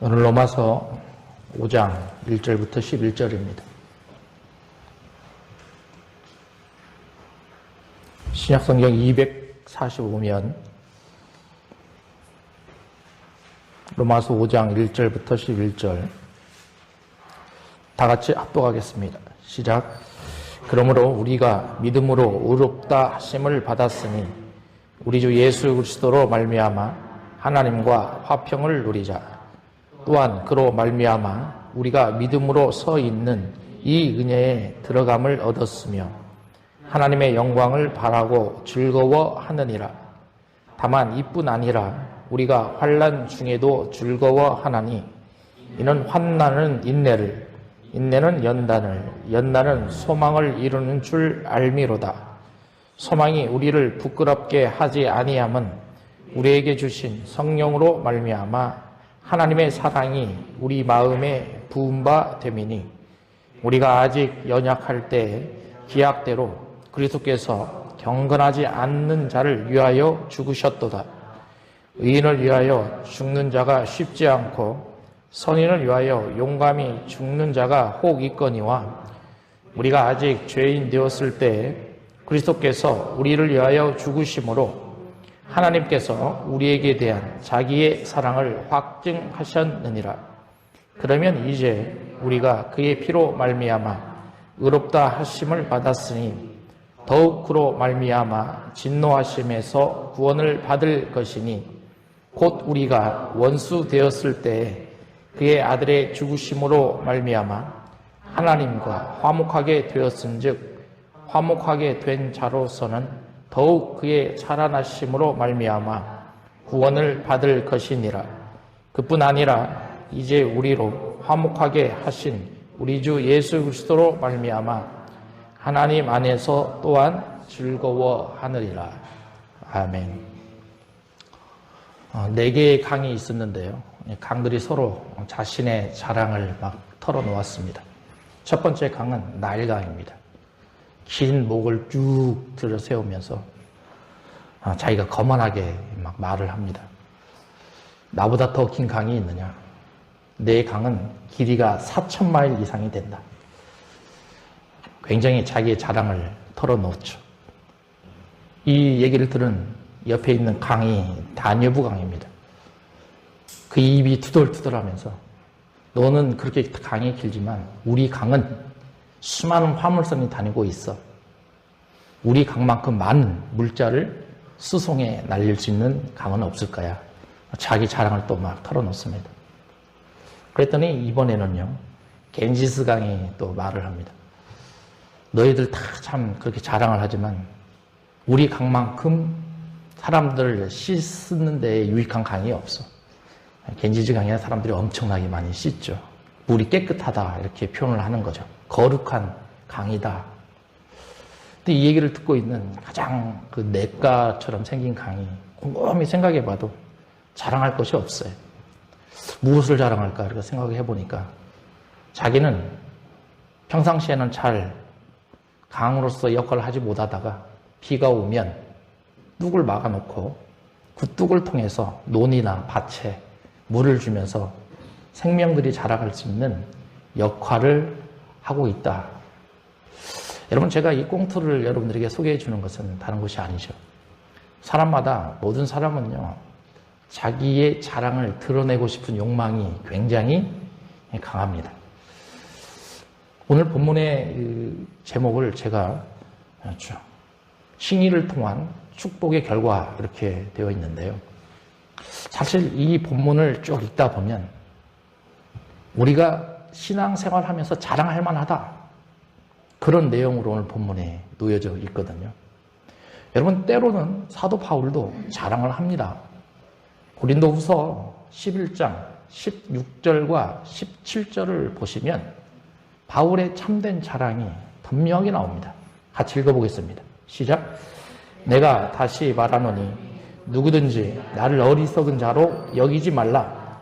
오늘 로마서 5장 1절부터 11절입니다. 신약성경 245면 로마서 5장 1절부터 11절 다 같이 합독하겠습니다. 시작. 그러므로 우리가 믿음으로 의롭다 하심을 받았으니 우리 주 예수 그리스도로 말미암아 하나님과 화평을 누리자. 또한 그로 말미암아 우리가 믿음으로 서 있는 이 은혜에 들어감을 얻었으며 하나님의 영광을 바라고 즐거워하느니라. 다만 이뿐 아니라 우리가 환난 중에도 즐거워하나니 이는 환난은 인내를, 인내는 연단을, 연단은 소망을 이루는 줄 알미로다. 소망이 우리를 부끄럽게 하지 아니함은 우리에게 주신 성령으로 말미암아 하나님의 사랑이 우리 마음에 부은 바 됨이니 우리가 아직 연약할 때 기약대로 그리스도께서 경건하지 않는 자를 위하여 죽으셨도다. 의인을 위하여 죽는 자가 쉽지 않고 선인을 위하여 용감히 죽는 자가 혹 있거니와 우리가 아직 죄인 되었을 때 그리스도께서 우리를 위하여 죽으심으로 하나님께서 우리에게 대한 자기의 사랑을 확증하셨느니라. 그러면 이제 우리가 그의 피로 말미암아 의롭다 하심을 받았으니 더욱 그로 말미암아 진노하심에서 구원을 받을 것이니 곧 우리가 원수 되었을 때 그의 아들의 죽으심으로 말미암아 하나님과 화목하게 되었은즉 화목하게 된 자로서는 더욱 그의 살아나심으로 말미암아 구원을 받을 것이니라. 그뿐 아니라 이제 우리로 화목하게 하신 우리 주 예수 그리스도로 말미암아 하나님 안에서 또한 즐거워하느리라. 아멘. 4개의 강이 있었는데요. 강들이 서로 자신의 자랑을 막 털어놓았습니다. 첫 번째 강은 나일강입니다. 긴 목을 쭉 들어 세우면서 자기가 거만하게 막 말을 합니다. 나보다 더 긴 강이 있느냐? 내 강은 길이가 4,000마일 이상이 된다. 굉장히 자기의 자랑을 털어놓죠. 이 얘기를 들은 옆에 있는 강이 다뉴브 강입니다. 그 입이 투덜투덜하면서 너는 그렇게 강이 길지만 우리 강은 수많은 화물선이 다니고 있어. 우리 강만큼 많은 물자를 수송에 날릴 수 있는 강은 없을 거야. 자기 자랑을 또 막 털어놓습니다. 그랬더니 이번에는요, 겐지스 강이 또 말을 합니다. 너희들 다 참 그렇게 자랑을 하지만 우리 강만큼 사람들을 씻는 데 유익한 강이 없어. 겐지스 강에 사람들이 엄청나게 많이 씻죠. 물이 깨끗하다 이렇게 표현을 하는 거죠. 거룩한 강이다. 근데 이 얘기를 듣고 있는 가장 그 냇가처럼 생긴 강이 곰곰이 생각해 봐도 자랑할 것이 없어요. 무엇을 자랑할까 이렇게 생각해 보니까 자기는 평상시에는 잘 강으로서 역할을 하지 못하다가 비가 오면 뚝을 막아놓고 그 뚝을 통해서 논이나 밭에 물을 주면서 생명들이 자라갈 수 있는 역할을 하고 있다. 여러분, 제가 이 꽁트를 여러분들에게 소개해 주는 것은 다른 것이 아니죠. 사람마다, 모든 사람은요, 자기의 자랑을 드러내고 싶은 욕망이 굉장히 강합니다. 오늘 본문의 제목을 제가 칭의를 통한 축복의 결과 이렇게 되어 있는데요. 사실 이 본문을 쭉 읽다 보면 우리가 신앙생활 하면서 자랑할 만하다. 그런 내용으로 오늘 본문에 놓여져 있거든요. 여러분, 때로는 사도 바울도 자랑을 합니다. 고린도후서 11장 16절과 17절을 보시면 바울의 참된 자랑이 분명히 나옵니다. 같이 읽어보겠습니다. 시작. 내가 다시 말하노니 누구든지 나를 어리석은 자로 여기지 말라.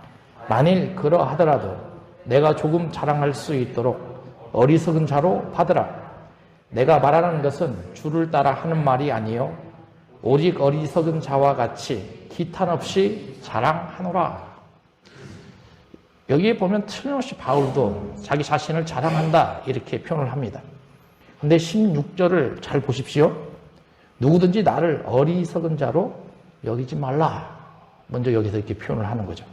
만일 그러하더라도 내가 조금 자랑할 수 있도록 어리석은 자로 받으라. 내가 말하는 것은 주를 따라 하는 말이 아니요 오직 어리석은 자와 같이 기탄 없이 자랑하노라. 여기에 보면 틀림없이 바울도 자기 자신을 자랑한다 이렇게 표현을 합니다. 근데 16절을 잘 보십시오. 누구든지 나를 어리석은 자로 여기지 말라. 먼저 여기서 이렇게 표현을 하는 거죠.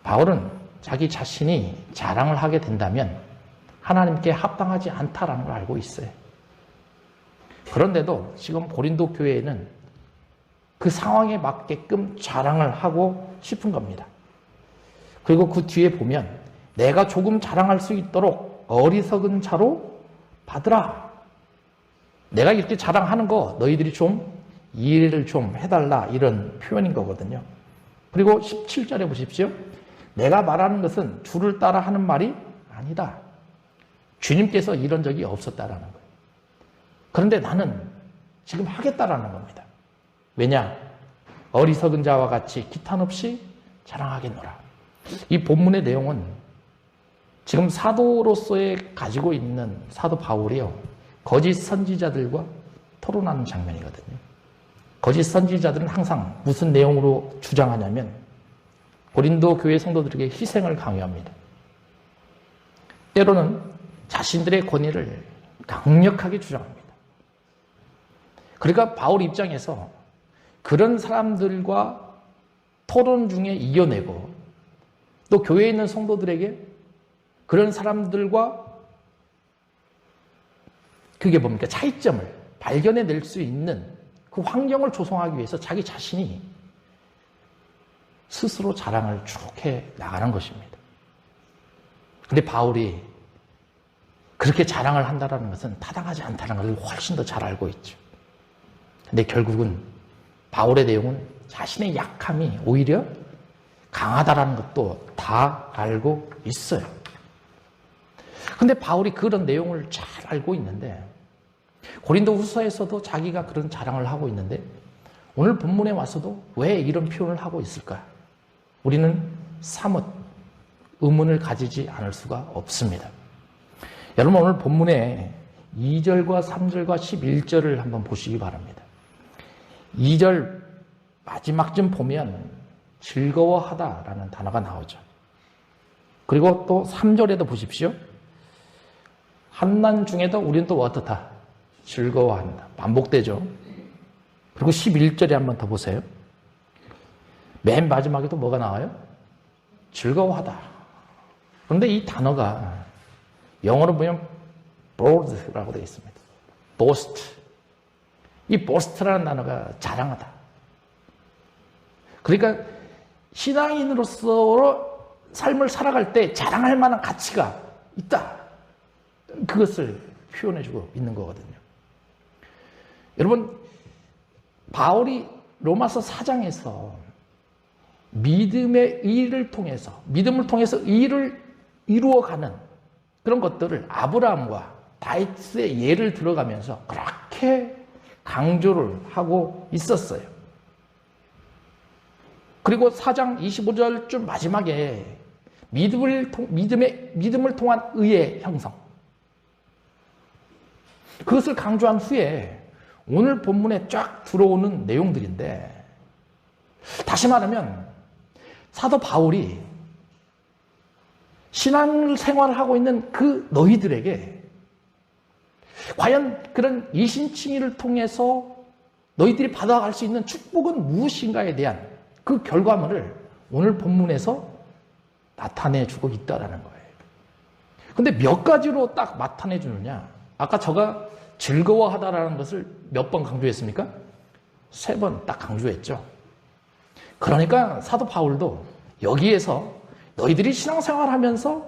바울은 자기 자신이 자랑을 하게 된다면 하나님께 합당하지 않다라는 걸 알고 있어요. 그런데도 지금 고린도 교회에는 그 상황에 맞게끔 자랑을 하고 싶은 겁니다. 그리고 그 뒤에 보면 내가 조금 자랑할 수 있도록 어리석은 자로 받으라. 내가 이렇게 자랑하는 거 너희들이 좀 이해를 좀 해달라 이런 표현인 거거든요. 그리고 17절에 보십시오. 내가 말하는 것은 주를 따라 하는 말이 아니다. 주님께서 이런 적이 없었다라는 거예요. 그런데 나는 지금 하겠다라는 겁니다. 왜냐? 어리석은 자와 같이 기탄 없이 자랑하겠노라. 이 본문의 내용은 지금 사도로서의 가지고 있는 사도 바울이요. 거짓 선지자들과 토론하는 장면이거든요. 거짓 선지자들은 항상 무슨 내용으로 주장하냐면 고린도 교회 성도들에게 희생을 강요합니다. 때로는 자신들의 권위를 강력하게 주장합니다. 그러니까 바울 입장에서 그런 사람들과 토론 중에 이겨내고 또 교회에 있는 성도들에게 그런 사람들과 그게 뭡니까? 차이점을 발견해낼 수 있는 그 환경을 조성하기 위해서 자기 자신이 스스로 자랑을 쭉 해 나가는 것입니다. 근데 바울이 그렇게 자랑을 한다는 것은 타당하지 않다는 것을 훨씬 더 잘 알고 있죠. 근데 결국은 바울의 내용은 자신의 약함이 오히려 강하다라는 것도 다 알고 있어요. 근데 바울이 그런 내용을 잘 알고 있는데 고린도 후서에서도 자기가 그런 자랑을 하고 있는데 오늘 본문에 와서도 왜 이런 표현을 하고 있을까? 우리는 사뭇 의문을 가지지 않을 수가 없습니다. 여러분 오늘 본문에 2절과 3절과 11절을 한번 보시기 바랍니다. 2절 마지막쯤 보면 즐거워하다라는 단어가 나오죠. 그리고 또 3절에도 보십시오. 환난 중에도 우리는 또 어떻다? 즐거워한다. 반복되죠. 그리고 11절에 한번 더 보세요. 맨 마지막에도 뭐가 나와요? 즐거워하다. 그런데 이 단어가 영어로 보면 boast라고 되어 있습니다. boast. 이 boast라는 단어가 자랑하다. 그러니까 신앙인으로서 삶을 살아갈 때 자랑할 만한 가치가 있다. 그것을 표현해주고 있는 거거든요. 여러분, 바울이 로마서 4장에서 믿음의 의를 통해서, 믿음을 통해서 의를 이루어가는 그런 것들을 아브라함과 다윗의 예를 들어가면서 그렇게 강조를 하고 있었어요. 그리고 4장 25절쯤 마지막에 믿음을 통한 의의 형성. 그것을 강조한 후에 오늘 본문에 쫙 들어오는 내용들인데 다시 말하면 사도 바울이 신앙생활을 하고 있는 그 너희들에게 과연 그런 이신칭의를 통해서 너희들이 받아갈 수 있는 축복은 무엇인가에 대한 그 결과물을 오늘 본문에서 나타내주고 있다는 거예요. 근데 몇 가지로 딱 나타내주느냐? 아까 저가 즐거워하다라는 것을 몇 번 강조했습니까? 3번 딱 강조했죠. 그러니까 사도 바울도 여기에서 너희들이 신앙생활 하면서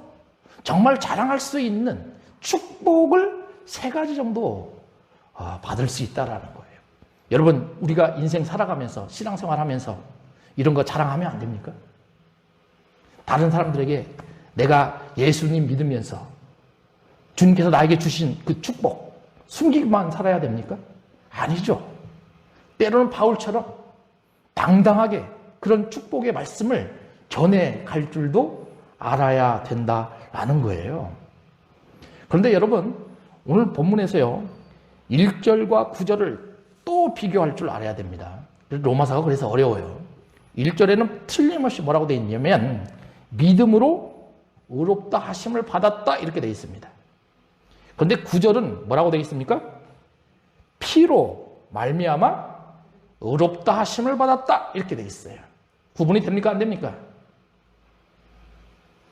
정말 자랑할 수 있는 축복을 3가지 정도 받을 수 있다는 거예요. 여러분, 우리가 인생 살아가면서 신앙생활 하면서 이런 거 자랑하면 안 됩니까? 다른 사람들에게 내가 예수님 믿으면서 주님께서 나에게 주신 그 축복 숨기기만 살아야 됩니까? 아니죠. 때로는 바울처럼 당당하게 그런 축복의 말씀을 전해갈 줄도 알아야 된다라는 거예요. 그런데 여러분, 오늘 본문에서요 1절과 9절을 또 비교할 줄 알아야 됩니다. 로마서가 그래서 어려워요. 1절에는 틀림없이 뭐라고 되어 있냐면 믿음으로 의롭다 하심을 받았다 이렇게 되어 있습니다. 그런데 9절은 뭐라고 되어 있습니까? 피로 말미암아 의롭다 하심을 받았다 이렇게 되어 있어요. 구분이 됩니까? 안 됩니까?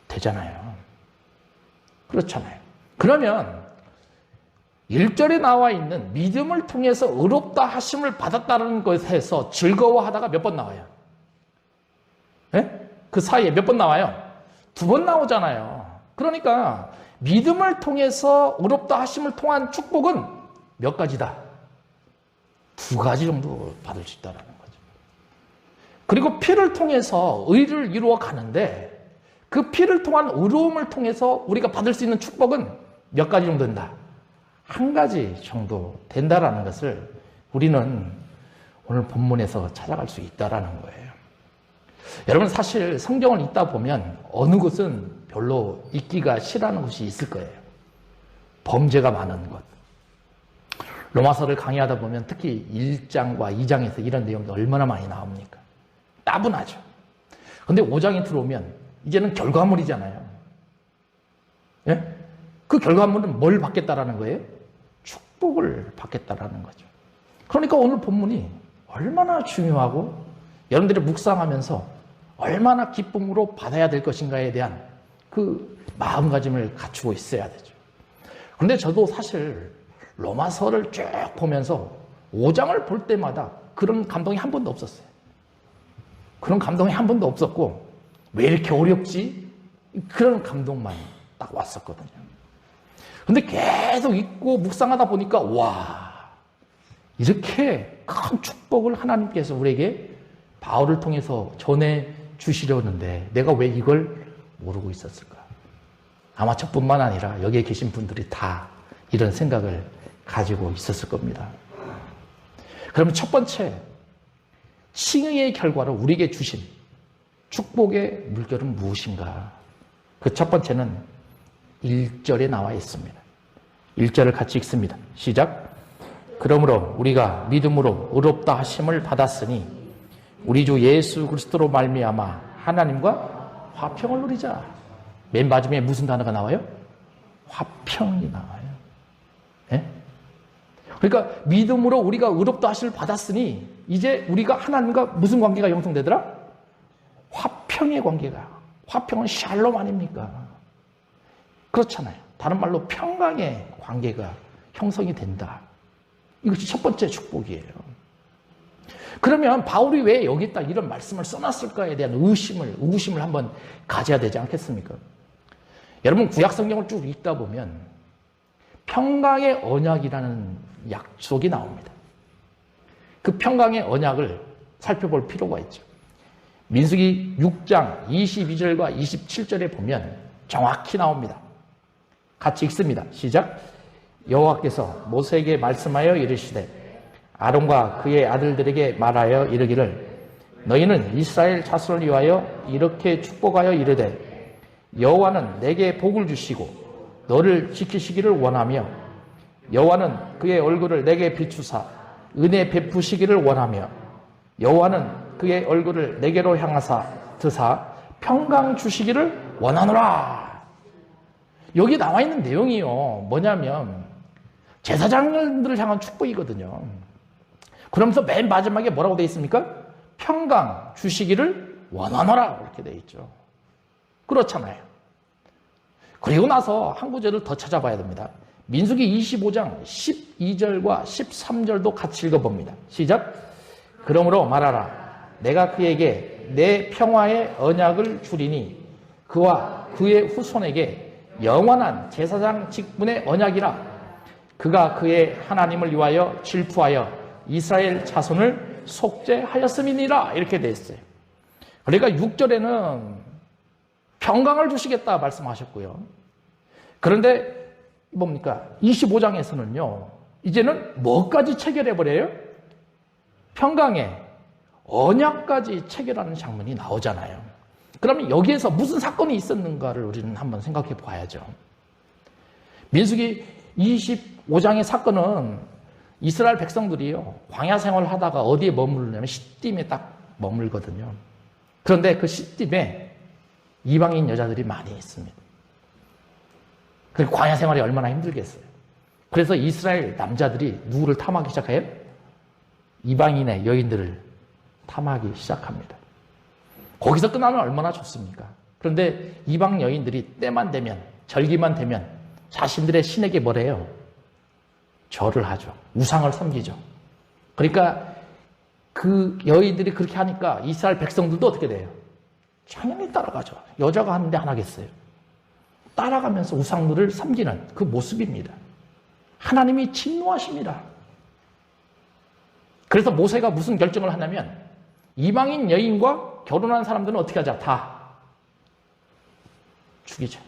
되잖아요. 그렇잖아요. 그러면 1절에 나와 있는 믿음을 통해서 의롭다 하심을 받았다는 것에서 즐거워하다가 몇 번 나와요? 네? 그 사이에 몇 번 나와요? 2번 나오잖아요. 그러니까 믿음을 통해서 의롭다 하심을 통한 축복은 몇 가지다? 2가지 정도 받을 수 있다는 거죠. 그리고 피를 통해서 의를 이루어 가는데 그 피를 통한 의로움을 통해서 우리가 받을 수 있는 축복은 몇 가지 정도 된다? 1가지 정도 된다라는 것을 우리는 오늘 본문에서 찾아갈 수 있다라는 거예요. 여러분 사실 성경을 읽다 보면 어느 곳은 별로 읽기가 싫어하는 곳이 있을 거예요. 범죄가 많은 것. 로마서를 강의하다 보면 특히 1장과 2장에서 이런 내용이 얼마나 많이 나옵니까? 따분하죠. 근데 5장에 들어오면 이제는 결과물이잖아요. 예? 그 결과물은 뭘 받겠다라는 거예요? 축복을 받겠다라는 거죠. 그러니까 오늘 본문이 얼마나 중요하고 여러분들이 묵상하면서 얼마나 기쁨으로 받아야 될 것인가에 대한 그 마음가짐을 갖추고 있어야 되죠. 그런데 저도 사실 로마서를 쭉 보면서 5장을 볼 때마다 그런 감동이 한 번도 없었어요. 그런 감동이 한 번도 없었고 왜 이렇게 어렵지? 그런 감동만 딱 왔었거든요. 근데 계속 읽고 묵상하다 보니까 와, 이렇게 큰 축복을 하나님께서 우리에게 바울을 통해서 전해 주시려는데 내가 왜 이걸 모르고 있었을까? 아마 저뿐만 아니라 여기에 계신 분들이 다 이런 생각을 가지고 있었을 겁니다. 그러면 첫 번째, 칭의의 결과로 우리에게 주신 축복의 물결은 무엇인가? 그 첫 번째는 1절에 나와 있습니다. 1절을 같이 읽습니다. 시작. 그러므로 우리가 믿음으로 의롭다 하심을 받았으니 우리 주 예수 그리스도로 말미암아 하나님과 화평을 누리자. 맨 마지막에 무슨 단어가 나와요? 화평이 나와요. 네? 그러니까 믿음으로 우리가 의롭다 하심을 받았으니 이제 우리가 하나님과 무슨 관계가 형성되더라? 화평의 관계가. 화평은 샬롬 아닙니까? 그렇잖아요. 다른 말로 평강의 관계가 형성이 된다. 이것이 첫 번째 축복이에요. 그러면 바울이 왜 여기다 이런 말씀을 써놨을까에 대한 의구심을 한번 가져야 되지 않겠습니까? 여러분 구약 성경을 쭉 읽다 보면 평강의 언약이라는 약속이 나옵니다. 그 평강의 언약을 살펴볼 필요가 있죠. 민수기 6장 22절과 27절에 보면 정확히 나옵니다. 같이 읽습니다. 시작. 여호와께서 모세에게 말씀하여 이르시되 아론과 그의 아들들에게 말하여 이르기를 너희는 이스라엘 자손을 위하여 이렇게 축복하여 이르되 여호와는 내게 복을 주시고 너를 지키시기를 원하며 여호와는 그의 얼굴을 내게 비추사 은혜 베푸시기를 원하며 여호와는 그의 얼굴을 내게로 향하사 드사 평강 주시기를 원하노라. 여기 나와 있는 내용이요. 뭐냐면 제사장들을 향한 축복이거든요. 그러면서 맨 마지막에 뭐라고 되어 있습니까? 평강 주시기를 원하노라 이렇게 되어 있죠. 그렇잖아요. 그리고 나서 한 구절을 더 찾아봐야 됩니다. 민수기 25장 12절과 13절도 같이 읽어봅니다. 시작. 그러므로 말하라. 내가 그에게 내 평화의 언약을 주리니 그와 그의 후손에게 영원한 제사장 직분의 언약이라. 그가 그의 하나님을 위하여 질투하여 이스라엘 자손을 속죄하였음이니라. 이렇게 되어 있어요. 그러니까 6절에는 평강을 주시겠다 말씀하셨고요. 그런데 뭡니까? 25장에서는요. 이제는 뭐까지 체결해버려요? 평강의 언약까지 체결하는 장면이 나오잖아요. 그러면 여기에서 무슨 사건이 있었는가를 우리는 한번 생각해 봐야죠. 민수기 25장의 사건은 이스라엘 백성들이요. 광야 생활을 하다가 어디에 머무르냐면 시딤에 딱 머물거든요. 그런데 그 시딤에 이방인 여자들이 많이 있습니다. 그 광야 생활이 얼마나 힘들겠어요. 그래서 이스라엘 남자들이 누구를 탐하기 시작해요? 이방인의 여인들을 탐하기 시작합니다. 거기서 끝나면 얼마나 좋습니까? 그런데 이방 여인들이 때만 되면, 절기만 되면 자신들의 신에게 뭐래요? 절을 하죠. 우상을 섬기죠. 그러니까 그 여인들이 그렇게 하니까 이스라엘 백성들도 어떻게 돼요? 당연히 따라가죠. 여자가 하는데 안 하겠어요. 따라가면서 우상들을 섬기는 그 모습입니다. 하나님이 진노하십니다. 그래서 모세가 무슨 결정을 하냐면 이방인 여인과 결혼한 사람들은 어떻게 하자? 다 죽이죠.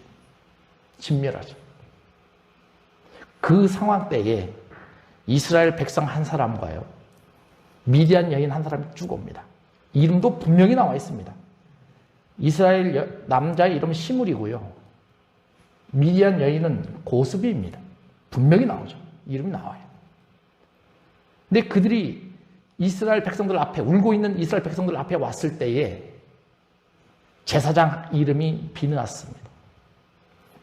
진멸하죠. 그 상황 때에 이스라엘 백성 한 사람과요, 미디안 여인 한 사람이 쭉 옵니다. 이름도 분명히 나와 있습니다. 이스라엘 남자의 이름은 시물이고요. 미디안 여인은 고스비입니다. 분명히 나오죠. 이름이 나와요. 근데 그들이 이스라엘 백성들 앞에, 울고 있는 이스라엘 백성들 앞에 왔을 때에 제사장 이름이 비느하스입니다.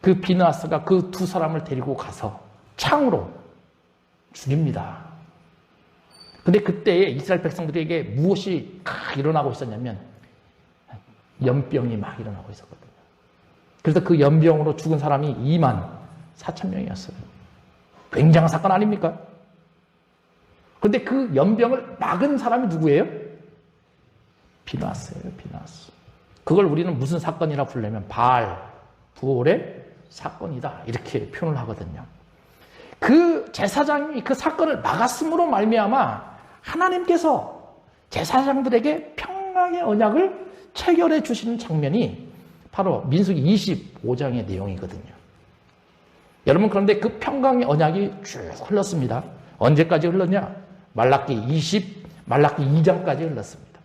그 비느하스가 그 두 사람을 데리고 가서 창으로 죽입니다. 근데 그때에 이스라엘 백성들에게 무엇이 일어나고 있었냐면 연병이 막 일어나고 있었거든요. 그래서 그 연병으로 죽은 사람이 2만 4천 명이었어요. 굉장한 사건 아닙니까? 그런데 그 연병을 막은 사람이 누구예요? 비느하스예요. 비느하스. 그걸 우리는 무슨 사건이라 부르냐면 바알, 부올의 사건이다, 이렇게 표현을 하거든요. 그 제사장이 그 사건을 막았음으로 말미암아 하나님께서 제사장들에게 평강의 언약을 체결해 주시는 장면이 바로 민수기 25장의 내용이거든요. 여러분, 그런데 그 평강의 언약이 쭉 흘렀습니다. 언제까지 흘렀냐? 말라기 2장까지 흘렀습니다.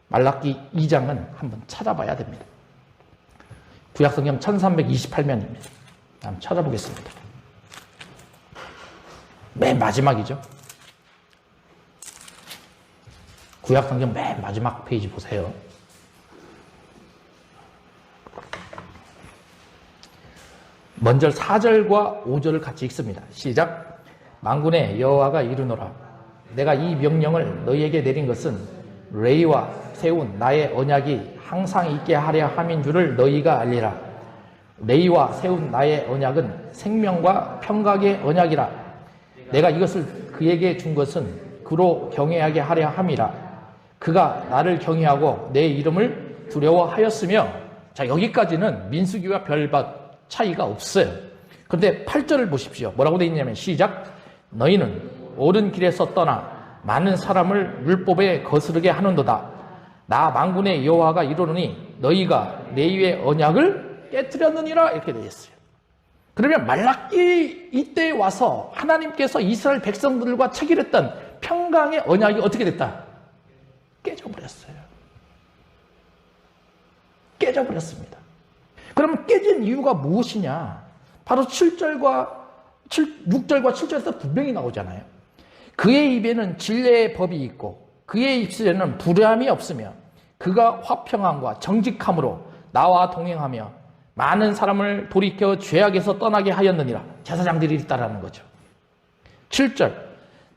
말라기 2장은 한번 찾아봐야 됩니다. 구약성경 1328면입니다. 한번 찾아보겠습니다. 맨 마지막이죠. 구약성경 맨 마지막 페이지 보세요. 먼저 4절과 5절을 같이 읽습니다. 시작. 만군의 여호와가 이르노라. 내가 이 명령을 너희에게 내린 것은 레위와 세운 나의 언약이 항상 있게 하려 함인 줄을 너희가 알리라. 레위와 세운 나의 언약은 생명과 평강의 언약이라. 내가 이것을 그에게 준 것은 그로 경외하게 하려 함이라. 그가 나를 경외하고 내 이름을 두려워하였으며. 자, 여기까지는 민수기와 별 차이가 없어요. 그런데 8절을 보십시오. 뭐라고 되어 있냐면 시작. 너희는 옳은 길에서 떠나 많은 사람을 율법에 거스르게 하는도다. 나 만군의 여호와가 이르노니 너희가 레위의 언약을 깨뜨렸느니라, 이렇게 되어 있어요. 그러면 말라기 이때에 와서 하나님께서 이스라엘 백성들과 체결했던 평강의 언약이 어떻게 됐다? 깨져버렸어요. 깨져버렸습니다. 그러면 깨진 이유가 무엇이냐? 바로 6절과 7절에서 분명히 나오잖아요. 그의 입에는 진리의 법이 있고 그의 입술에는 불의함이 없으며 그가 화평함과 정직함으로 나와 동행하며 많은 사람을 돌이켜 죄악에서 떠나게 하였느니라. 제사장들이 있다라는 거죠. 7절.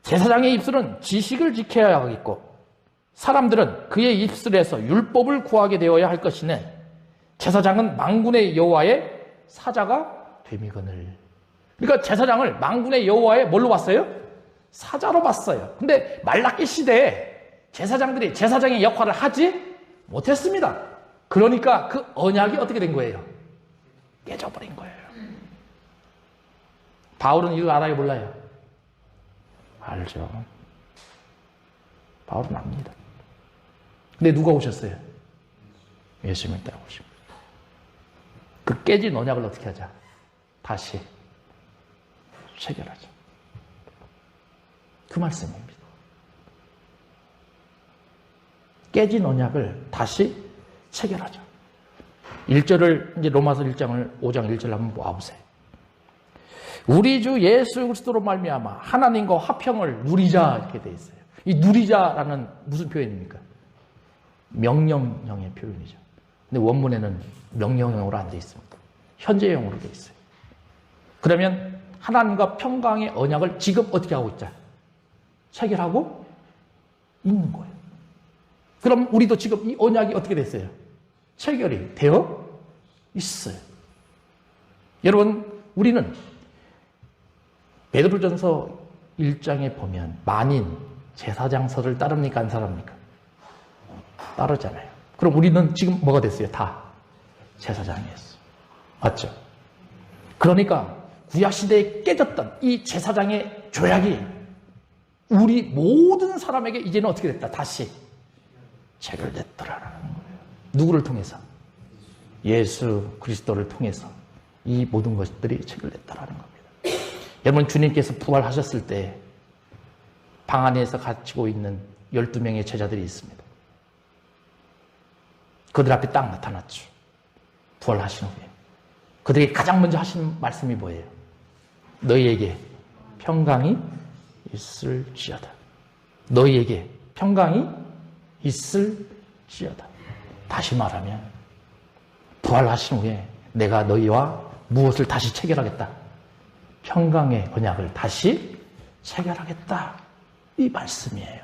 제사장의 입술은 지식을 지켜야 하겠고 사람들은 그의 입술에서 율법을 구하게 되어야 할 것이네. 제사장은 만군의 여호와의 사자가 됨이거늘. 그러니까 제사장을 만군의 여호와의 뭘로 봤어요? 사자로 봤어요. 근데 말라기 시대에 제사장들이 제사장의 역할을 하지 못했습니다. 그러니까 그 언약이 어떻게 된 거예요? 깨져버린 거예요. 바울은 이거 알아요, 몰라요? 알죠. 바울은 압니다. 근데 누가 오셨어요? 예수님이 따라오십니다. 그 깨진 언약을 어떻게 하자? 다시 체결하자. 그 말씀입니다. 깨진 언약을 다시 체결하자. 1절을 이제 로마서 1장 5장 1절 한번 모아보세요. 우리 주 예수 그리스도로 말미암아 하나님과 화평을 누리자, 이렇게 돼 있어요. 이 누리자라는 무슨 표현입니까? 명령형의 표현이죠. 근데 원문에는 명령형으로 안 돼 있습니다. 현재형으로 돼 있어요. 그러면 하나님과 평강의 언약을 지금 어떻게 하고 있자? 체결하고 있는 거예요. 그럼 우리도 지금 이 언약이 어떻게 됐어요? 체결이 되어 있어요. 여러분, 우리는 베드로전서 1장에 보면 만인 제사장서를 따릅니까? 안 따릅니까? 따르잖아요. 그럼 우리는 지금 뭐가 됐어요? 다 제사장이었어요. 맞죠? 그러니까 구약시대에 깨졌던 이 제사장의 조약이 우리 모든 사람에게 이제는 어떻게 됐다? 다시 체결됐더라는 거예요. 누구를 통해서? 예수 그리스도를 통해서 이 모든 것들이 체결됐다라는 겁니다. 여러분, 주님께서 부활하셨을 때 방 안에서 갇히고 있는 12명의 제자들이 있습니다. 그들 앞에 딱 나타났죠. 부활하신 후에. 그들에게 가장 먼저 하신 말씀이 뭐예요? 너희에게 평강이 있을지어다. 너희에게 평강이 있을지어다. 다시 말하면 부활하신 후에 내가 너희와 무엇을 다시 체결하겠다? 평강의 언약을 다시 체결하겠다. 이 말씀이에요.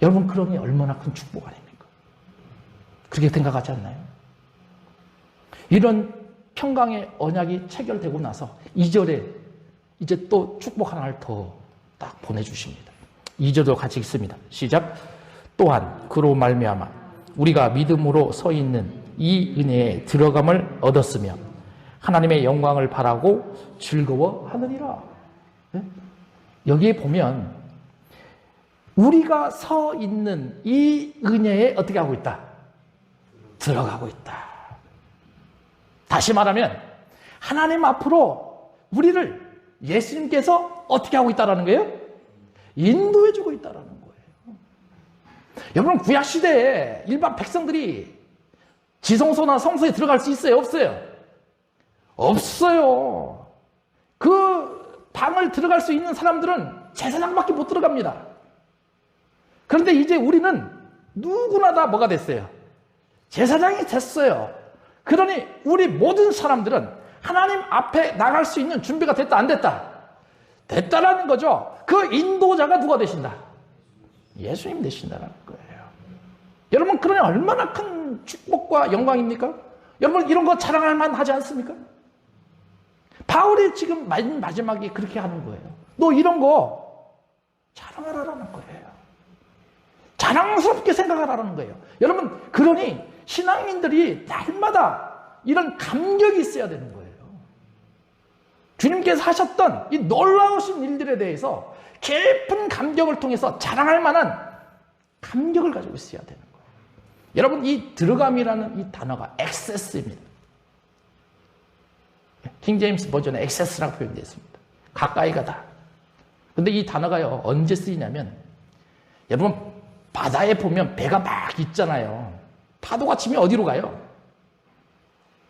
여러분, 그러니 얼마나 큰 축복 아닙니까? 그렇게 생각하지 않나요? 이런 평강의 언약이 체결되고 나서 2절에 이제 또 축복 하나를 더 딱 보내주십니다. 2절도 같이 읽습니다. 시작. 또한 그로 말미암아 우리가 믿음으로 서 있는 이 은혜에 들어감을 얻었으며 하나님의 영광을 바라고 즐거워하느니라. 네? 여기에 보면 우리가 서 있는 이 은혜에 어떻게 하고 있다? 들어가고 있다. 다시 말하면 하나님 앞으로 우리를 예수님께서 어떻게 하고 있다는 거예요? 인도해주고 있다는 거예요. 여러분, 구약시대에 일반 백성들이 지성소나 성소에 들어갈 수 있어요? 없어요? 없어요. 그 방을 들어갈 수 있는 사람들은 제사장밖에 못 들어갑니다. 그런데 이제 우리는 누구나 다 뭐가 됐어요? 제사장이 됐어요. 그러니 우리 모든 사람들은 하나님 앞에 나갈 수 있는 준비가 됐다, 안 됐다? 됐다라는 거죠. 그 인도자가 누가 되신다? 예수님 되신다는 거예요. 여러분, 그러니 얼마나 큰 축복과 영광입니까? 여러분, 이런 거 자랑할 만하지 않습니까? 바울이 지금 마지막에 그렇게 하는 거예요. 너 이런 거 자랑하라는 거예요. 자랑스럽게 생각하라는 거예요. 여러분, 그러니 신앙인들이 날마다 이런 감격이 있어야 되는 거예요. 주님께서 하셨던 이 놀라우신 일들에 대해서 깊은 감격을 통해서 자랑할 만한 감격을 가지고 있어야 되는 거예요. 여러분, 이 들어감이라는 이 단어가 액세스입니다. 킹제임스 버전에 액세스라고 표현되어 있습니다. 가까이 가다. 근데 이 단어가요, 언제 쓰이냐면, 여러분, 바다에 보면 배가 막 있잖아요. 파도가 치면 어디로 가요?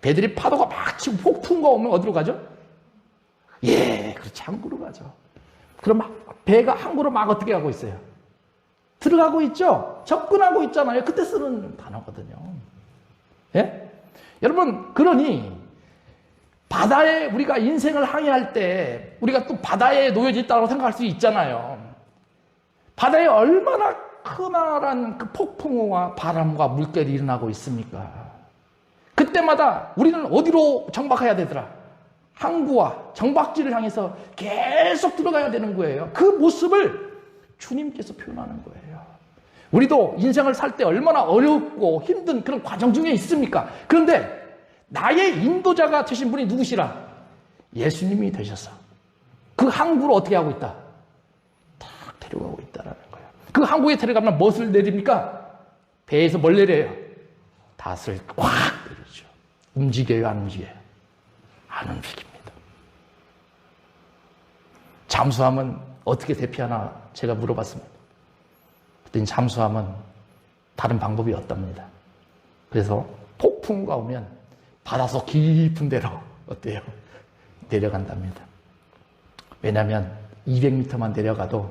배들이 파도가 막 치고 폭풍과 오면 어디로 가죠? 예, 그렇지, 항구로 가죠. 그럼 막 배가 항구로 막 어떻게 가고 있어요? 들어가고 있죠? 접근하고 있잖아요. 그때 쓰는 단어거든요. 예? 여러분, 그러니 바다에 우리가 인생을 항해할 때 우리가 또 바다에 놓여져 있다고 생각할 수 있잖아요. 바다에 얼마나 크나란 그 폭풍우와 바람과 물결이 일어나고 있습니까? 그때마다 우리는 어디로 정박해야 되더라? 항구와 정박지를 향해서 계속 들어가야 되는 거예요. 그 모습을 주님께서 표현하는 거예요. 우리도 인생을 살 때 얼마나 어렵고 힘든 그런 과정 중에 있습니까? 그런데 나의 인도자가 되신 분이 누구시라? 예수님이 되셔서 그 항구를 어떻게 하고 있다? 딱 데려가고 있다는 거예요. 그 항구에 데려가면 무엇을 내립니까? 배에서 뭘 내려요? 닷을 꽉 내리죠. 움직여요, 안 움직여요? 안 움직입니다. 잠수함은 어떻게 대피하나 제가 물어봤습니다. 그랬더니 잠수함은 다른 방법이 없답니다. 그래서 폭풍우가 오면 바닷속 깊은 데로 어때요? 내려간답니다. 왜냐하면 200m만 내려가도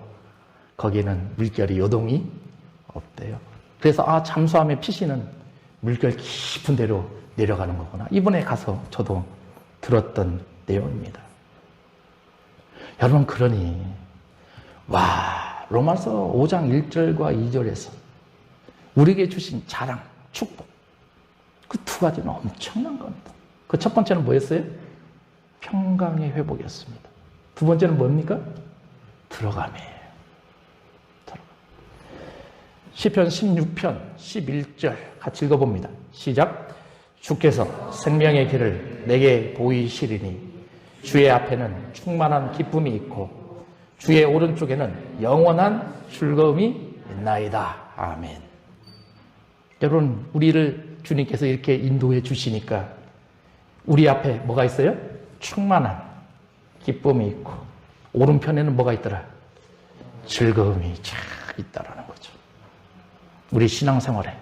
거기에는 물결이 요동이 없대요. 그래서 잠수함의 피신은 물결 깊은 데로 내려가는 거구나. 이번에 가서 저도 들었던 내용입니다. 여러분, 그러니 로마서 5장 1절과 2절에서 우리에게 주신 자랑, 축복, 그 두 가지는 엄청난 겁니다. 그 첫 번째는 뭐였어요? 평강의 회복이었습니다. 두 번째는 뭡니까? 들어감이에요. 시편 16편 11절 같이 읽어봅니다. 시작. 주께서 생명의 길을 내게 보이시리니 주의 앞에는 충만한 기쁨이 있고 주의 오른쪽에는 영원한 즐거움이 있나이다. 아멘. 여러분, 우리를 주님께서 이렇게 인도해 주시니까 우리 앞에 뭐가 있어요? 충만한 기쁨이 있고 오른편에는 뭐가 있더라? 즐거움이 쫙 있다라는 거죠. 우리 신앙생활에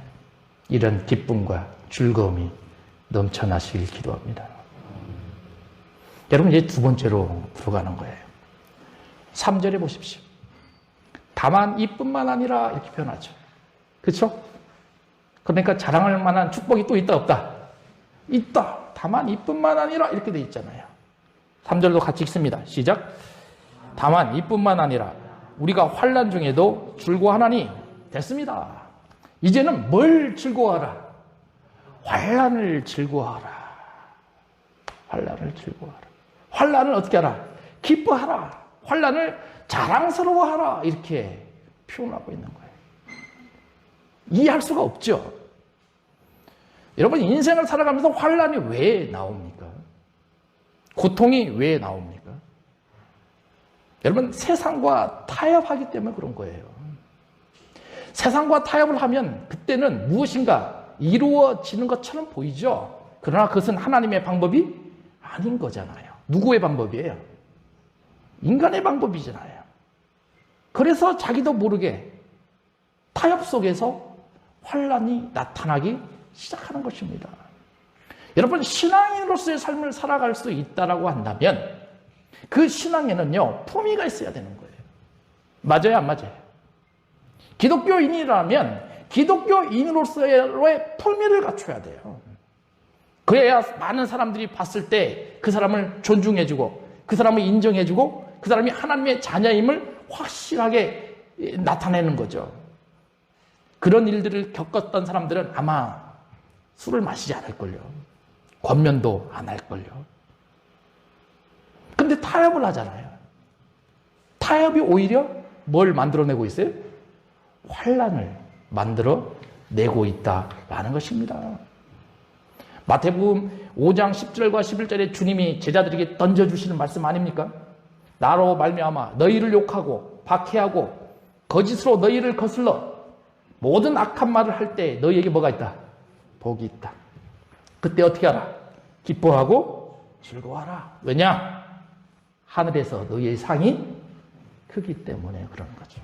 이런 기쁨과 즐거움이 넘쳐나시길 기도합니다. 여러분, 이제 두 번째로 들어가는 거예요. 3절에 보십시오. 다만 이뿐만 아니라 이렇게 표현하죠. 그렇죠? 그러니까 자랑할 만한 축복이 또 있다 없다? 있다. 다만 이뿐만 아니라 이렇게 돼 있잖아요. 3절도 같이 읽습니다. 시작. 다만 이뿐만 아니라 우리가 환난 중에도 즐거워하나니 됐습니다. 이제는 뭘 즐거워하라? 환난을 즐거워하라. 환난을 즐거워하라. 환난을 어떻게 하라? 기뻐하라. 환난을 자랑스러워하라. 이렇게 표현하고 있는 거예요. 이해할 수가 없죠. 여러분, 인생을 살아가면서 환난이 왜 나옵니까? 고통이 왜 나옵니까? 여러분, 세상과 타협하기 때문에 그런 거예요. 세상과 타협을 하면 그때는 무엇인가 이루어지는 것처럼 보이죠. 그러나 그것은 하나님의 방법이 아닌 거잖아요. 누구의 방법이에요? 인간의 방법이잖아요. 그래서 자기도 모르게 타협 속에서 환난이 나타나기 시작하는 것입니다. 여러분, 신앙인으로서의 삶을 살아갈 수 있다라고 한다면 그 신앙에는요, 품위가 있어야 되는 거예요. 맞아요, 안 맞아요? 기독교인이라면 기독교인으로서의 품위를 갖춰야 돼요. 그래야 많은 사람들이 봤을 때 그 사람을 존중해주고 그 사람을 인정해주고 그 사람이 하나님의 자녀임을 확실하게 나타내는 거죠. 그런 일들을 겪었던 사람들은 아마 술을 마시지 않을걸요. 권면도 안 할걸요. 근데 타협을 하잖아요. 타협이 오히려 뭘 만들어내고 있어요? 환난을 만들어내고 있다라는 것입니다. 마태복음 5장 10절과 11절에 주님이 제자들에게 던져주시는 말씀 아닙니까? 나로 말미암아 너희를 욕하고 박해하고 거짓으로 너희를 거슬러 모든 악한 말을 할 때 너희에게 뭐가 있다? 복이 있다. 그때 어떻게 하라? 기뻐하고 즐거워하라. 왜냐? 하늘에서 너희의 상이 크기 때문에 그런 거죠.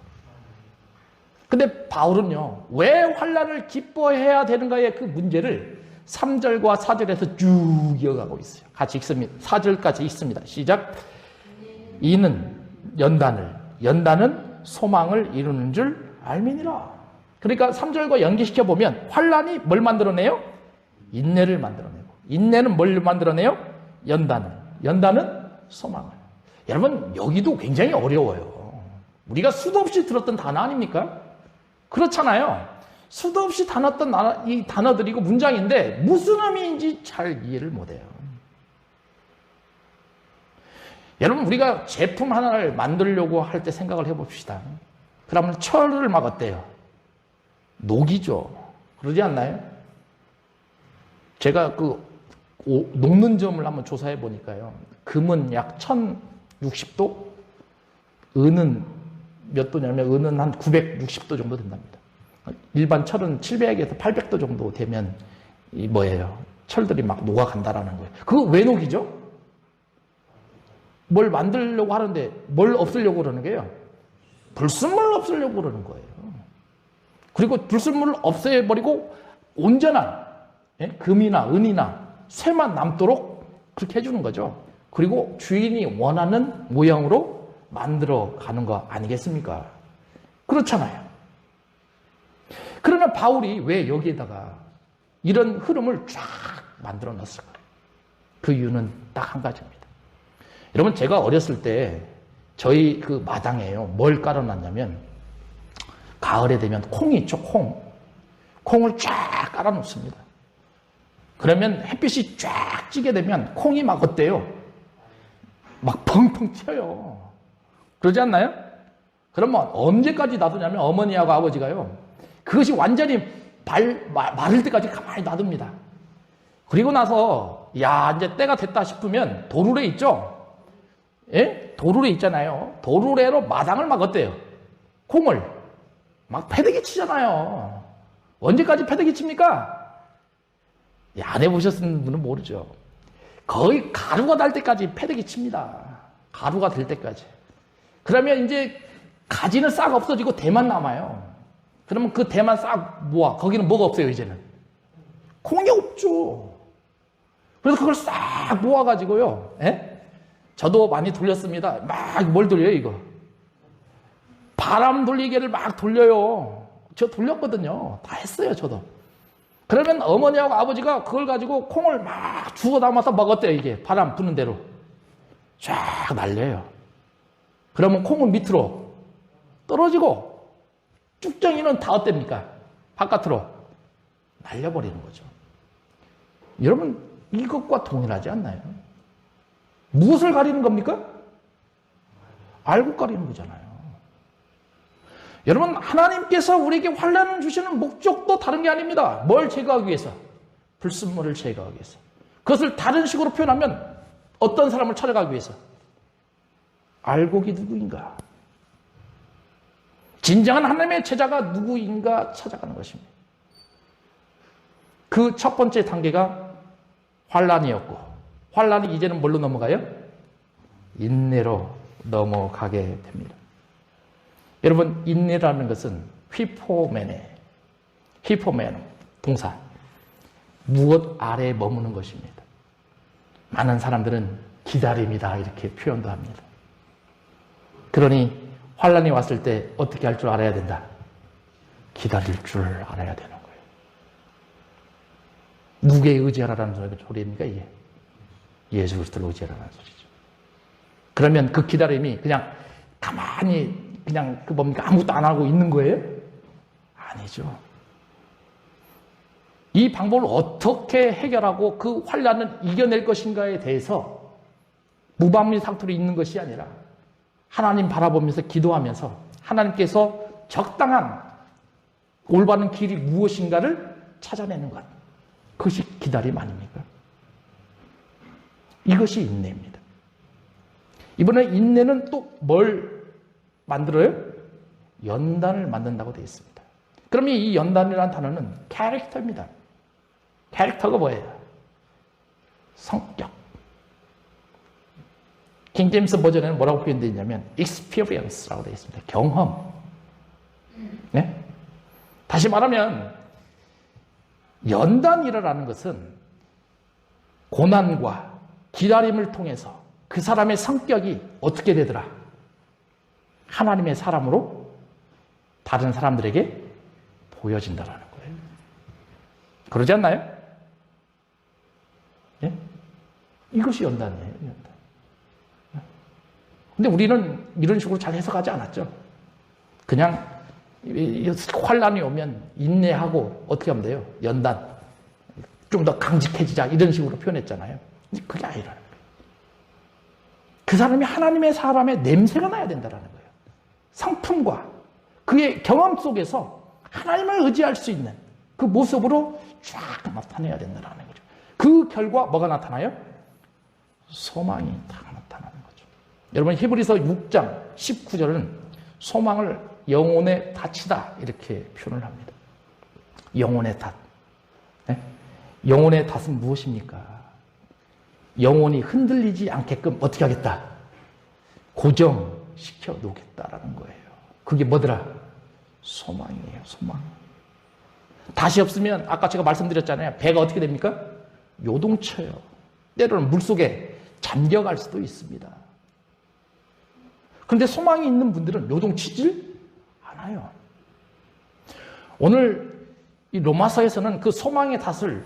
근데 바울은요, 왜 환난을 기뻐해야 되는가의 그 문제를 3절과 4절에서 쭉 이어가고 있어요. 같이 읽습니다. 4절까지 읽습니다. 시작. 이는 연단은 소망을 이루는 줄 알미니라. 그러니까 3절과 연계시켜 보면 환난이 뭘 만들어내요? 인내를 만들어내고, 인내는 뭘 만들어내요? 연단은 소망을. 여러분, 여기도 굉장히 어려워요. 우리가 수도 없이 들었던 단어 아닙니까? 그렇잖아요. 수도 없이 다뤘던 이 단어들이고 문장인데 무슨 의미인지 잘 이해를 못해요. 여러분, 우리가 제품 하나를 만들려고 할 때 생각을 해봅시다. 그러면 철을 막 어때요? 녹이죠. 그러지 않나요? 제가 그 녹는 점을 한번 조사해 보니까요. 금은 약 1060도, 은은 몇 도냐면 은은 한 960도 정도 된답니다. 일반 철은 700에서 800도 정도 되면 이 뭐예요? 철들이 막 녹아간다라는 거예요. 그거 왜 녹이죠? 뭘 만들려고 하는데 뭘 없애려고 그러는 거예요? 불순물을 없애려고 그러는 거예요. 그리고 불순물을 없애버리고 온전한 금이나 은이나 쇠만 남도록 그렇게 해주는 거죠. 그리고 주인이 원하는 모양으로 만들어 가는 거 아니겠습니까? 그렇잖아요. 그러면 바울이 왜 여기에다가 이런 흐름을 쫙 만들어 놨을 거예요. 그 이유는 딱 한 가지입니다. 여러분, 제가 어렸을 때 저희 그 마당에요, 뭘 깔아놨냐면, 가을에 되면 콩이 있죠, 콩을 쫙 깔아놓습니다. 그러면 햇빛이 쫙 찌게 되면 콩이 막 어때요? 막 펑펑 튀어요. 그러지 않나요? 그러면 언제까지 놔두냐면 어머니하고 아버지가요, 그것이 완전히 마를 때까지 가만히 놔둡니다. 그리고 나서 야, 이제 때가 됐다 싶으면 도루래 있죠? 예? 도루래 있잖아요. 도루래로 마당을 막 어때요? 콩을 막 패대기 치잖아요. 언제까지 패대기 칩니까? 안 해보셨는 분은 모르죠. 거의 가루가 날 때까지 패대기 칩니다. 가루가 될 때까지. 그러면 이제 가지는 싹 없어지고 대만 남아요. 그러면 그 대만 싹 모아. 거기는 뭐가 없어요, 이제는? 콩이 없죠. 그래서 그걸 싹 모아가지고요. 예? 저도 많이 돌렸습니다. 막 뭘 돌려요, 이거? 바람 돌리개를 막 돌려요. 저 돌렸거든요. 다 했어요, 저도. 그러면 어머니하고 아버지가 그걸 가지고 콩을 막 주워 담아서 먹었대요, 이게. 바람 부는 대로. 쫙 날려요. 그러면 콩은 밑으로 떨어지고 쭉정이는 다 어땠습니까? 바깥으로 날려버리는 거죠. 여러분, 이것과 동일하지 않나요? 무엇을 가리는 겁니까? 알고 가리는 거잖아요. 여러분, 하나님께서 우리에게 환난을 주시는 목적도 다른 게 아닙니다. 뭘 제거하기 위해서? 불순물을 제거하기 위해서. 그것을 다른 식으로 표현하면 어떤 사람을 찾아가기 위해서? 알곡이 누구인가? 진정한 하나님의 제자가 누구인가 찾아가는 것입니다. 그 첫 번째 단계가 환난이었고, 환난이 이제는 뭘로 넘어가요? 인내로 넘어가게 됩니다. 여러분, 인내라는 것은 휘포메네, 동사, 무엇 아래에 머무는 것입니다. 많은 사람들은 기다림이다 이렇게 표현도 합니다. 그러니 환난이 왔을 때 어떻게 할 줄 알아야 된다? 기다릴 줄 알아야 되는 거예요. 누구에 의지하라는 소리입니까, 이게? 예수 그리스도를 의지하라는 소리죠. 그러면 그 기다림이 그냥 가만히 그냥 뭡니까? 아무것도 안 하고 있는 거예요? 아니죠. 이 방법을 어떻게 해결하고 그 환난을 이겨낼 것인가에 대해서 무방비상투로 있는 것이 아니라 하나님 바라보면서 기도하면서 하나님께서 적당한 올바른 길이 무엇인가를 찾아내는 것. 그것이 기다림 아닙니까? 이것이 인내입니다. 이번에 인내는 또 뭘 만들어요? 연단을 만든다고 되어 있습니다. 그러면 이 연단이라는 단어는 캐릭터입니다. 캐릭터가 뭐예요? 성격. 킹제임스 버전에는 뭐라고 표현되어 있냐면 experience라고 되어 있습니다. 경험. 네? 다시 말하면 연단이라는 것은 고난과 기다림을 통해서 그 사람의 성격이 어떻게 되더라? 하나님의 사람으로 다른 사람들에게 보여진다는 거예요. 그러지 않나요? 예? 이것이 연단이에요. 연단. 근데 우리는 이런 식으로 잘 해석하지 않았죠. 그냥 환란이 오면 인내하고 어떻게 하면 돼요? 연단. 좀 더 강직해지자 이런 식으로 표현했잖아요. 근데 그게 아니라는 거예요. 그 사람이 하나님의 사람의 냄새가 나야 된다는 거예요. 성품과 그의 경험 속에서 하나님을 의지할 수 있는 그 모습으로 쫙 나타내야 된다는 거죠. 그 결과 뭐가 나타나요? 소망이 딱 나타나는 거죠. 여러분, 히브리서 6장 19절은 소망을 영혼의 닻이다 이렇게 표현을 합니다. 영혼의 닻. 네? 영혼의 덫은 무엇입니까? 영혼이 흔들리지 않게끔 어떻게 하겠다? 고정시켜 놓겠다라는 거예요. 그게 뭐더라? 소망이에요. 소망. 닷이 없으면 아까 제가 말씀드렸잖아요. 배가 어떻게 됩니까? 요동쳐요. 때로는 물속에 잠겨갈 수도 있습니다. 그런데 소망이 있는 분들은 요동치질 않아요. 오늘 이 로마서에서는 그 소망의 닷을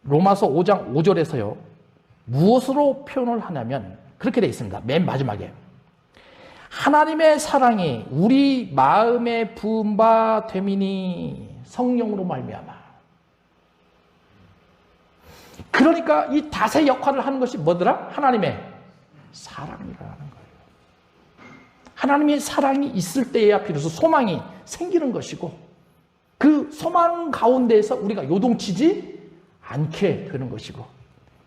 로마서 5장 5절에서요. 무엇으로 표현을 하냐면 그렇게 되어 있습니다. 맨 마지막에. 하나님의 사랑이 우리 마음에 부은 바 됨이니 성령으로 말미암아. 그러니까 이 닷의 역할을 하는 것이 뭐더라? 하나님의 사랑이라는 거예요. 하나님의 사랑이 있을 때에야 비로소 소망이 생기는 것이고 그 소망 가운데에서 우리가 요동치지 않게 되는 것이고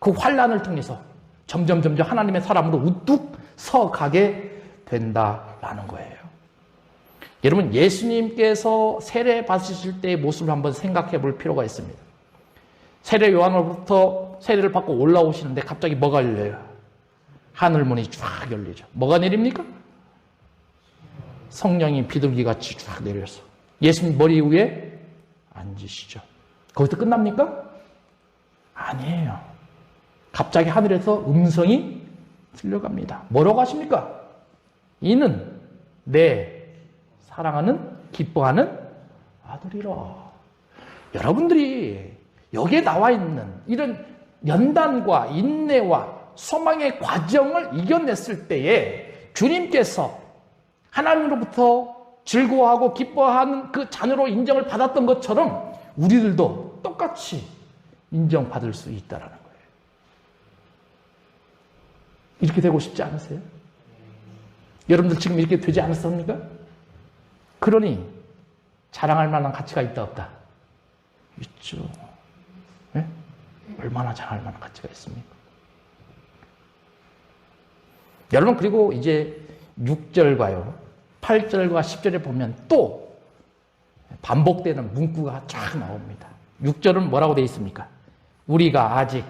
그 환난을 통해서 점점 하나님의 사람으로 우뚝 서가게 된다라는 거예요. 여러분, 예수님께서 세례 받으실 때의 모습을 한번 생각해 볼 필요가 있습니다. 세례 요한으로부터 세례를 받고 올라오시는데 갑자기 뭐가 열려요? 하늘문이 쫙 열리죠. 뭐가 내립니까? 성령이 비둘기같이 쫙 내려서 예수님 머리 위에 앉으시죠. 거기서 끝납니까? 아니에요. 갑자기 하늘에서 음성이 들려갑니다. 뭐라고 하십니까? 이는 내 사랑하는 기뻐하는 아들이라. 여러분들이 여기에 나와 있는 이런 연단과 인내와 소망의 과정을 이겨냈을 때에 주님께서 하나님으로부터 즐거워하고 기뻐하는 그 자녀로 인정을 받았던 것처럼 우리들도 똑같이 인정받을 수 있다는 거예요. 이렇게 되고 싶지 않으세요? 여러분들 지금 이렇게 되지 않았습니까? 그러니 자랑할 만한 가치가 있다 없다? 있죠. 네? 얼마나 자랑할 만한 가치가 있습니까? 여러분, 그리고 이제 6절과요 8절과 10절에 보면 또 반복되는 문구가 쫙 나옵니다. 6절은 뭐라고 되어 있습니까? 우리가 아직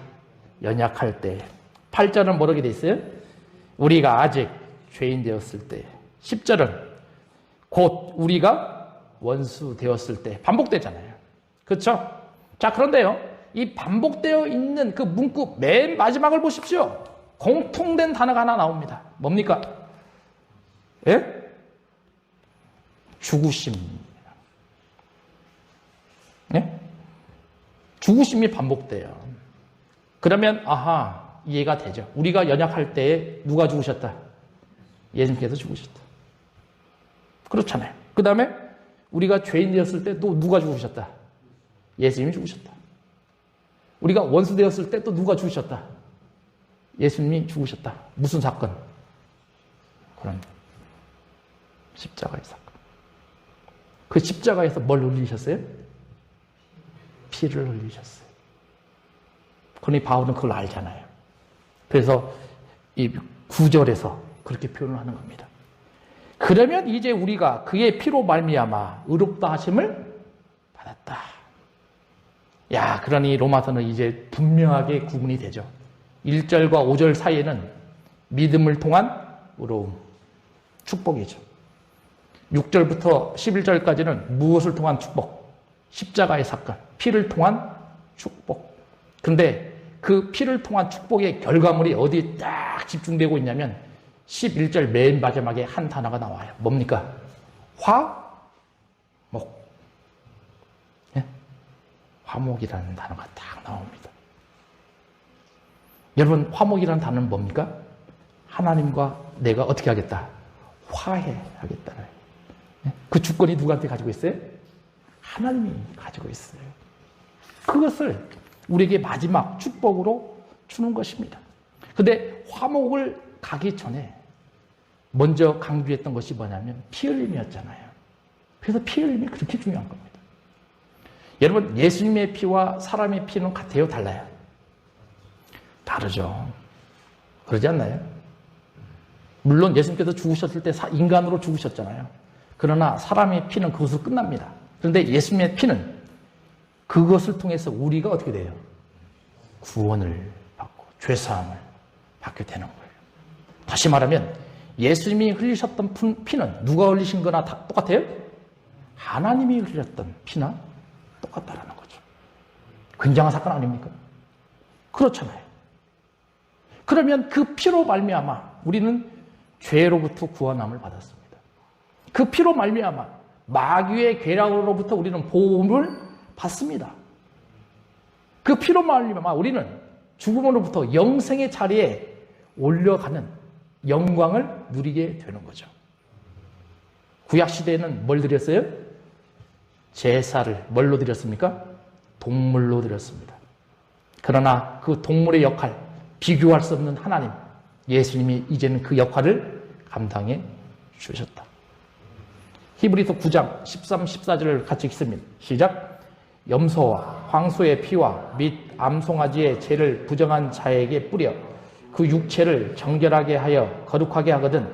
연약할 때. 8절은 뭐라고 되어 있어요? 우리가 아직 죄인 되었을 때. 10절은 곧 우리가 원수 되었을 때. 반복되잖아요. 그렇죠? 자, 그런데요, 이 반복되어 있는 그 문구 맨 마지막을 보십시오. 공통된 단어가 하나 나옵니다. 뭡니까? 예? 죽으심. 예? 죽으심이 반복돼요. 그러면 아하, 이해가 되죠. 우리가 연약할 때에 누가 죽으셨다? 예수님께서 죽으셨다. 그렇잖아요. 그 다음에 우리가 죄인 되었을 때 또 누가 죽으셨다? 예수님이 죽으셨다. 우리가 원수 되었을 때 또 누가 죽으셨다? 예수님이 죽으셨다. 무슨 사건? 그런 십자가의 사건. 그 십자가에서 뭘 흘리셨어요? 피를 흘리셨어요. 그러니 바울은 그걸 알잖아요. 그래서 이 9절에서 그렇게 표현을 하는 겁니다. 그러면 이제 우리가 그의 피로 말미암아 의롭다 하심을 받았다. 야, 그러니 로마서는 이제 분명하게 구분이 되죠. 1절과 5절 사이에는 믿음을 통한 의로움, 축복이죠. 6절부터 11절까지는 무엇을 통한 축복? 십자가의 사건, 피를 통한 축복. 그런데 그 피를 통한 축복의 결과물이 어디에 딱 집중되고 있냐면 11절 맨 마지막에 한 단어가 나와요. 뭡니까? 화목. 네? 화목이라는 단어가 딱 나옵니다. 여러분, 화목이라는 단어는 뭡니까? 하나님과 내가 어떻게 하겠다? 화해하겠다는. 그 주권이 누구한테 가지고 있어요? 하나님이 가지고 있어요. 그것을 우리에게 마지막 축복으로 주는 것입니다. 그런데 화목을 가기 전에 먼저 강조했던 것이 뭐냐면 피 흘림이었잖아요. 그래서 피 흘림이 그렇게 중요한 겁니다. 여러분, 예수님의 피와 사람의 피는 같아요? 달라요? 다르죠. 그러지 않나요? 물론 예수님께서 죽으셨을 때 인간으로 죽으셨잖아요. 그러나 사람의 피는 그것으로 끝납니다. 그런데 예수님의 피는 그것을 통해서 우리가 어떻게 돼요? 구원을 받고 죄사함을 받게 되는 거예요. 다시 말하면 예수님이 흘리셨던 피는 누가 흘리신 거나 다 똑같아요? 하나님이 흘렸던 피나 똑같다라는 거죠. 굉장한 사건 아닙니까? 그렇잖아요. 그러면 그 피로 말미암아 우리는 죄로부터 구원함을 받았습니다. 그 피로 말미암아 마귀의 괴락으로부터 우리는 보험을 받습니다. 그 피로 말미암아 우리는 죽음으로부터 영생의 자리에 올려가는 영광을 누리게 되는 거죠. 구약시대에는 뭘 드렸어요? 제사를 뭘로 드렸습니까? 동물로 드렸습니다. 그러나 그 동물의 역할, 비교할 수 없는 하나님, 예수님이 이제는 그 역할을 감당해 주셨다. 히브리서 9장 13, 14절을 같이 읽습니다. 시작. 염소와 황소의 피와 및 암송아지의 죄를 부정한 자에게 뿌려 그 육체를 정결하게 하여 거룩하게 하거든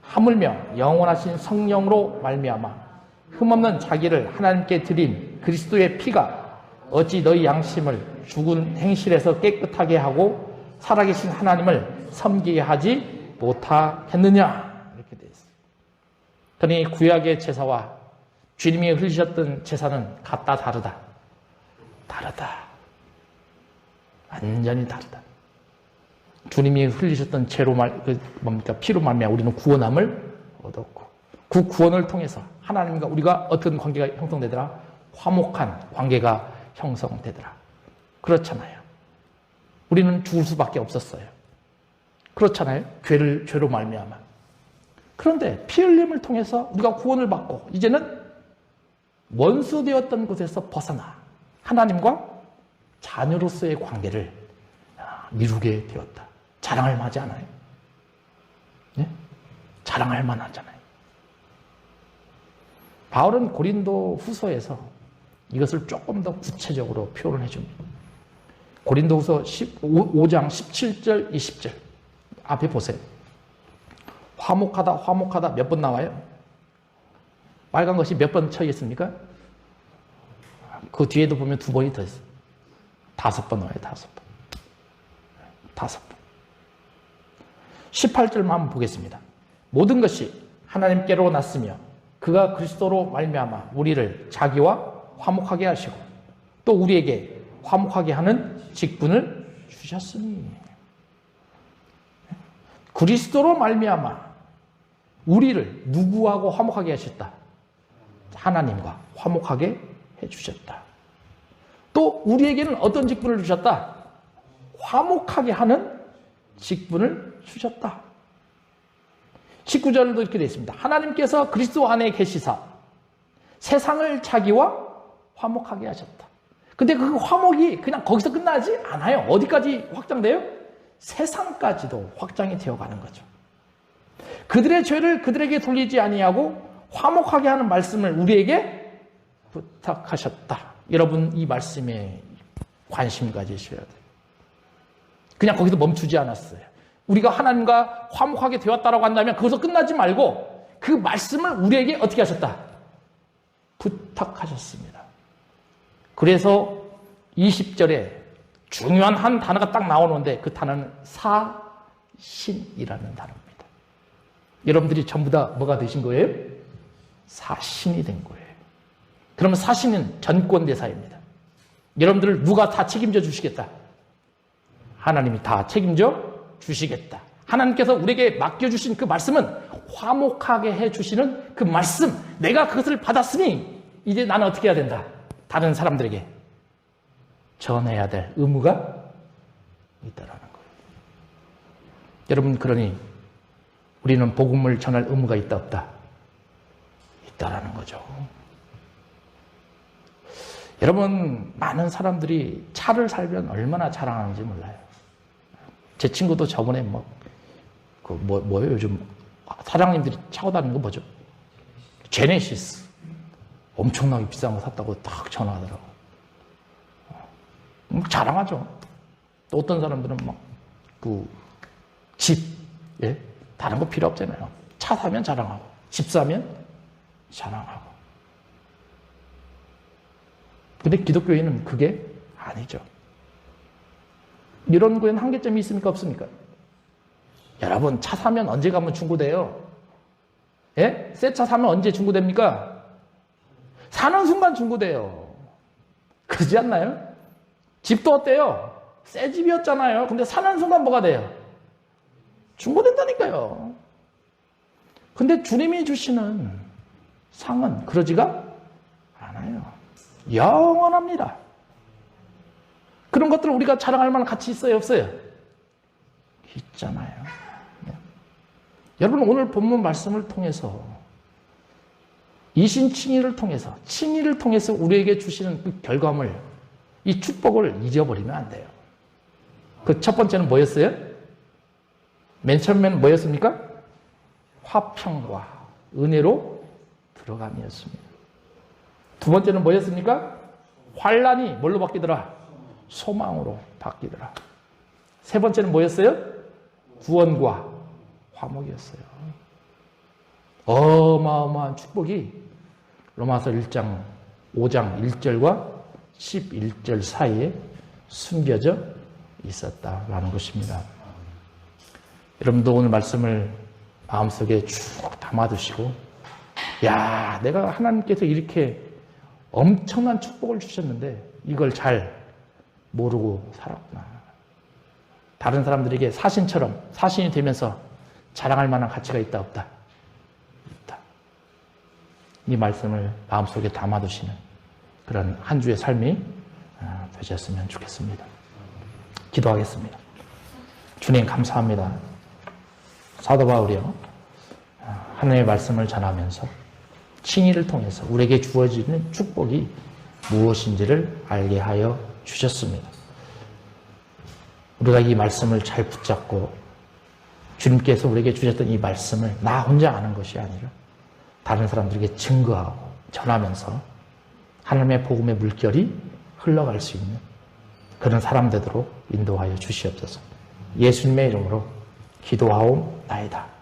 하물며 영원하신 성령으로 말미암아 흠없는 자기를 하나님께 드린 그리스도의 피가 어찌 너희 양심을 죽은 행실에서 깨끗하게 하고 살아계신 하나님을 섬기게 하지 못하겠느냐, 이렇게 되어 있습니다. 그러니 구약의 제사와 주님이 흘리셨던 제사는 같다 다르다. 다르다. 완전히 다르다. 주님이 흘리셨던 피로 말미암아 우리는 구원함을 얻었고 그 구원을 통해서 하나님과 우리가 어떤 관계가 형성되더라? 화목한 관계가 형성되더라. 그렇잖아요. 우리는 죽을 수밖에 없었어요. 그렇잖아요. 죄로 말미암아. 그런데 피 흘림을 통해서 우리가 구원을 받고 이제는 원수되었던 곳에서 벗어나 하나님과 자녀로서의 관계를 이루게 되었다. 자랑할 만하지 않아요? 네? 자랑할 만하잖아요. 바울은 고린도 후서에서 이것을 조금 더 구체적으로 표현을 해줍니다. 고린도 후서 5장 17절, 20절. 앞에 보세요. 화목하다 몇 번 나와요? 빨간 것이 몇 번 쳐 있습니까? 그 뒤에도 보면 2번이 더 있어요. 5번 나와요, 5번. 5번. 18절만 한번 보겠습니다. 모든 것이 하나님께로 났으며 그가 그리스도로 말미암아 우리를 자기와 화목하게 하시고 또 우리에게 화목하게 하는 직분을 주셨으니 그리스도로 말미암아 우리를 누구하고 화목하게 하셨다? 하나님과 화목하게 해주셨다. 또 우리에게는 어떤 직분을 주셨다? 화목하게 하는 직분을 주셨다. 19절도 이렇게 되어 있습니다. 하나님께서 그리스도 안에 계시사 세상을 자기와 화목하게 하셨다. 근데 그 화목이 그냥 거기서 끝나지 않아요. 어디까지 확장돼요? 세상까지도 확장이 되어가는 거죠. 그들의 죄를 그들에게 돌리지 아니하고 화목하게 하는 말씀을 우리에게 부탁하셨다. 여러분 이 말씀에 관심 가지셔야 돼요. 그냥 거기서 멈추지 않았어요. 우리가 하나님과 화목하게 되었다라고 한다면 거기서 끝나지 말고 그 말씀을 우리에게 어떻게 하셨다? 부탁하셨습니다. 그래서 20절에 중요한 한 단어가 딱 나오는데 그 단어는 사신이라는 단어입니다. 여러분들이 전부 다 뭐가 되신 거예요? 사신이 된 거예요. 그러면 사신은 전권대사입니다. 여러분들을 누가 다 책임져 주시겠다? 하나님이 다 책임져 주시겠다. 하나님께서 우리에게 맡겨주신 그 말씀은 화목하게 해주시는 그 말씀, 내가 그것을 받았으니 이제 나는 어떻게 해야 된다? 다른 사람들에게 전해야 될 의무가 있다라는 거예요. 여러분, 그러니 우리는 복음을 전할 의무가 있다 없다? 있다라는 거죠. 여러분, 많은 사람들이 차를 살면 얼마나 자랑하는지 몰라요. 제 친구도 저번에 뭐예요? 요즘 사장님들이 차고 다니는 거 뭐죠? 제네시스. 엄청나게 비싼 거 샀다고 딱 전화하더라고. 자랑하죠. 또 어떤 사람들은 집, 예? 다른 거 필요 없잖아요. 차 사면 자랑하고, 집 사면 자랑하고. 근데 기독교인은 그게 아니죠. 이런 거에는 한계점이 있습니까? 없습니까? 여러분, 차 사면 언제 가면 중고돼요? 예? 새 차 사면 언제 중고됩니까? 사는 순간 중고돼요. 그러지 않나요? 집도 어때요? 새 집이었잖아요. 근데 사는 순간 뭐가 돼요? 중고된다니까요. 근데 주님이 주시는 상은 그러지가 않아요. 영원합니다. 그런 것들을 우리가 자랑할 만한 가치 있어요, 없어요? 있잖아요. 네. 여러분, 오늘 본문 말씀을 통해서 이신칭의를 통해서, 칭의를 통해서 우리에게 주시는 그 결과물, 이 축복을 잊어버리면 안 돼요. 그 첫 번째는 뭐였어요? 맨 처음에는 뭐였습니까? 화평과 은혜로 들어감이었습니다. 두 번째는 뭐였습니까? 환난이 뭘로 바뀌더라? 소망으로 바뀌더라. 세 번째는 뭐였어요? 구원과 화목이었어요. 어마어마한 축복이 로마서 1장 5장 1절과 11절 사이에 숨겨져 있었다라는 것입니다. 여러분도 오늘 말씀을 마음속에 쭉 담아두시고, 야, 내가 하나님께서 이렇게 엄청난 축복을 주셨는데 이걸 잘 모르고 살았구나. 다른 사람들에게 사신처럼, 사신이 되면서 자랑할 만한 가치가 있다, 없다? 있다. 이 말씀을 마음속에 담아두시는 그런 한 주의 삶이 되셨으면 좋겠습니다. 기도하겠습니다. 주님, 감사합니다. 사도 바울이요, 하나님의 말씀을 전하면서 칭의를 통해서 우리에게 주어지는 축복이 무엇인지를 알게 하여 주셨습니다. 우리가 이 말씀을 잘 붙잡고 주님께서 우리에게 주셨던 이 말씀을 나 혼자 아는 것이 아니라 다른 사람들에게 증거하고 전하면서 하나님의 복음의 물결이 흘러갈 수 있는 그런 사람 되도록 인도하여 주시옵소서. 예수님의 이름으로 기도하옵나이다.